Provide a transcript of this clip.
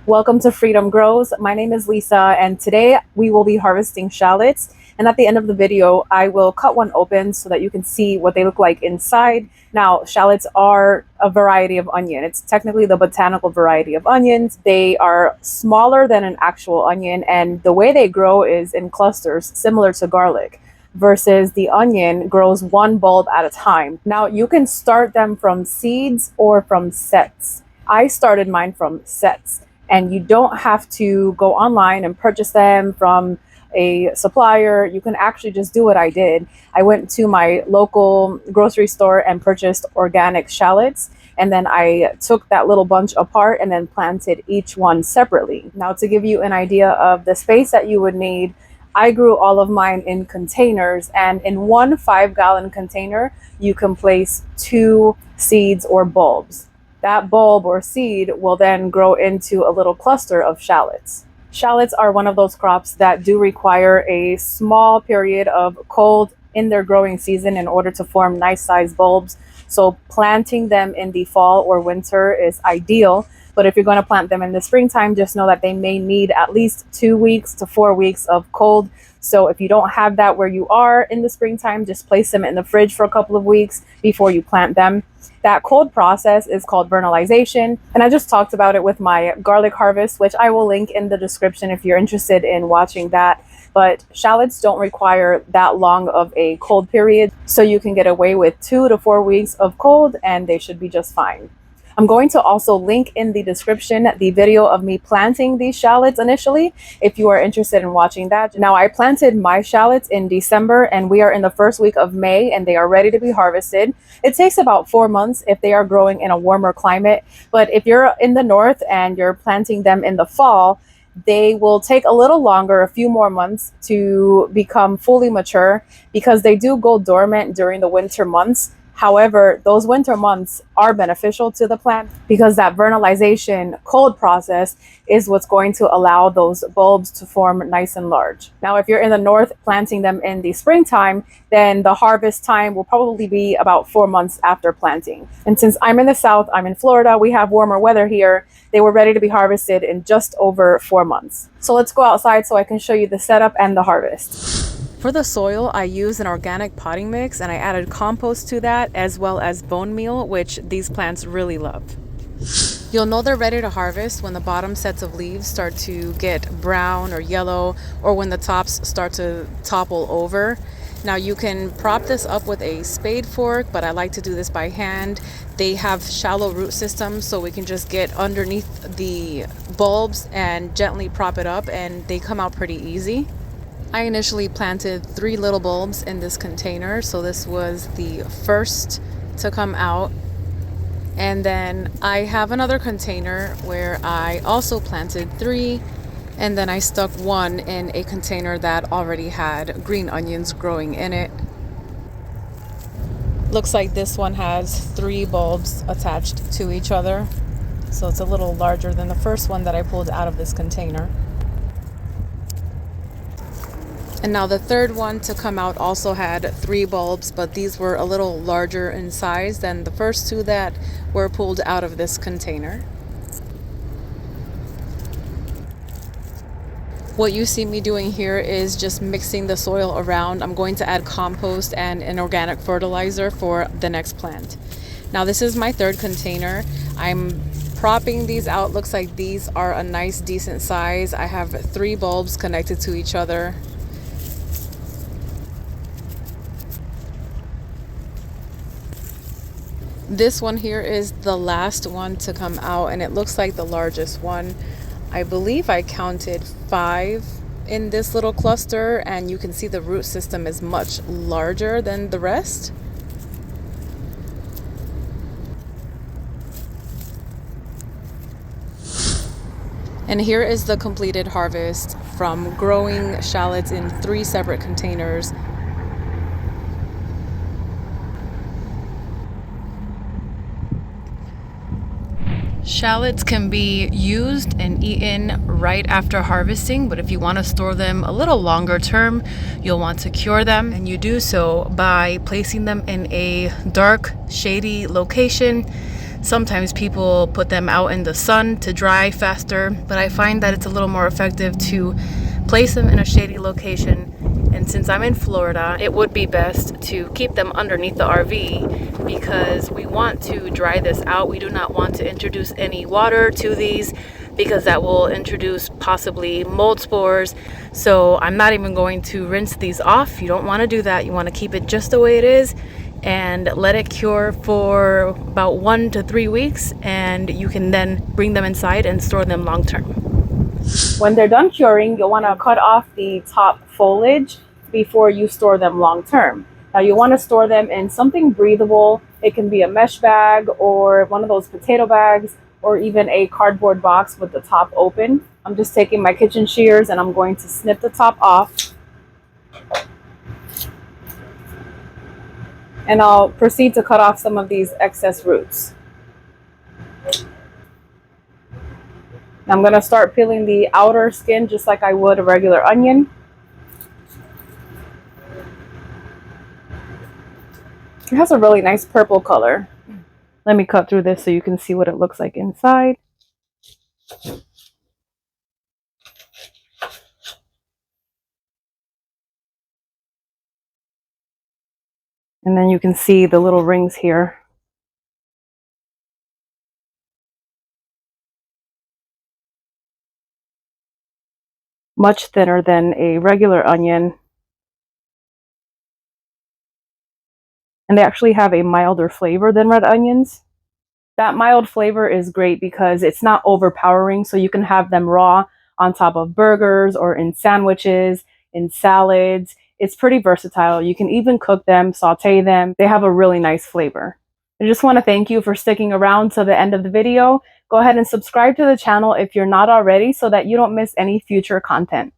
Welcome to Freedom Grows. My name is Lisa, and today we will be harvesting shallots. And at the end of the video, I will cut one open so that you can see what they look like inside. Now, shallots are a variety of onion. It's technically the botanical variety of onions. They are smaller than an actual onion, and the way they grow is in clusters, similar to garlic, versus the onion grows one bulb at a time. Now, you can start them from seeds or from sets. I started mine from sets, and you don't have to go online and purchase them from a supplier. You can actually just do what I did. I went to my local grocery store and purchased organic shallots, and then I took that little bunch apart and then planted each one separately. Now, to give you an idea of the space that you would need, I grew all of mine in containers, and in one 5-gallon container, you can place 2 seeds or bulbs. That bulb or seed will then grow into a little cluster of shallots. Shallots are one of those crops that do require a small period of cold in their growing season in order to form nice sized bulbs. So planting them in the fall or winter is ideal. But if you're going to plant them in the springtime, just know that they may need at least 2 weeks to 4 weeks of cold. So if you don't have that where you are in the springtime, just place them in the fridge for a couple of weeks before you plant them. That cold process is called vernalization, and I just talked about it with my garlic harvest, which I will link in the description if you're interested in watching that. But shallots don't require that long of a cold period, so you can get away with 2 to 4 weeks of cold and they should be just fine. I'm going to also link in the description the video of me planting these shallots initially, if you are interested in watching that. Now, I planted my shallots in December, and we are in the first week of May, and they are ready to be harvested. It takes about 4 months if they are growing in a warmer climate, but if you're in the north and you're planting them in the fall, they will take a little longer, a few more months, to become fully mature because they do go dormant during the winter months. However, those winter months are beneficial to the plant because that vernalization cold process is what's going to allow those bulbs to form nice and large. Now, if you're in the north planting them in the springtime, then the harvest time will probably be about 4 months after planting. And since I'm in the south, I'm in Florida, we have warmer weather here. They were ready to be harvested in just over 4 months. So let's go outside so I can show you the setup and the harvest. For the soil, I used an organic potting mix, and I added compost to that as well as bone meal, which these plants really love. You'll know they're ready to harvest when the bottom sets of leaves start to get brown or yellow, or when the tops start to topple over. Now, you can prop this up with a spade fork, but I like to do this by hand. They have shallow root systems, so we can just get underneath the bulbs and gently prop it up, and they come out pretty easy. I initially planted 3 little bulbs in this container, so this was the first to come out. And then I have another container where I also planted 3, and then I stuck 1 in a container that already had green onions growing in it. Looks like this one has 3 bulbs attached to each other, so it's a little larger than the first one that I pulled out of this container. And now the third one to come out also had 3 bulbs, but these were a little larger in size than the first 2 that were pulled out of this container. What you see me doing here is just mixing the soil around. I'm going to add compost and an organic fertilizer for the next plant. Now, this is my 3rd container. I'm propping these out. Looks like these are a nice decent size. I have 3 bulbs connected to each other. This one here is the last one to come out, and it looks like the largest one. I believe I counted 5 in this little cluster, and you can see the root system is much larger than the rest. And here is the completed harvest from growing shallots in 3 separate containers. Shallots can be used and eaten right after harvesting, but if you want to store them a little longer term, you'll want to cure them, and you do so by placing them in a dark, shady location Sometimes people put them out in the sun to dry faster, but I find that it's a little more effective to place them in a shady location. And since I'm in Florida, it would be best to keep them underneath the RV because we want to dry this out. We do not want to introduce any water to these because that will introduce possibly mold spores. So I'm not even going to rinse these off. You don't want to do that. You want to keep it just the way it is and let it cure for about 1 to 3 weeks, and you can then bring them inside and store them long term. When they're done curing, you'll want to cut off the top foliage before you store them long term. Now you want to store them in something breathable. It can be a mesh bag or one of those potato bags or even a cardboard box with the top open. I'm just taking my kitchen shears and I'm going to snip the top off. And I'll proceed to cut off some of these excess roots. I'm going to start peeling the outer skin just like I would a regular onion. It has a really nice purple color. Let me cut through this so you can see what it looks like inside. And then you can see the little rings here. Much thinner than a regular onion. And they actually have a milder flavor than red onions. That mild flavor is great because it's not overpowering, so you can have them raw on top of burgers or in sandwiches, in salads. It's pretty versatile. You can even cook them, saute them. They have a really nice flavor. I just want to thank you for sticking around to the end of the video. Go ahead and subscribe to the channel if you're not already so that you don't miss any future content.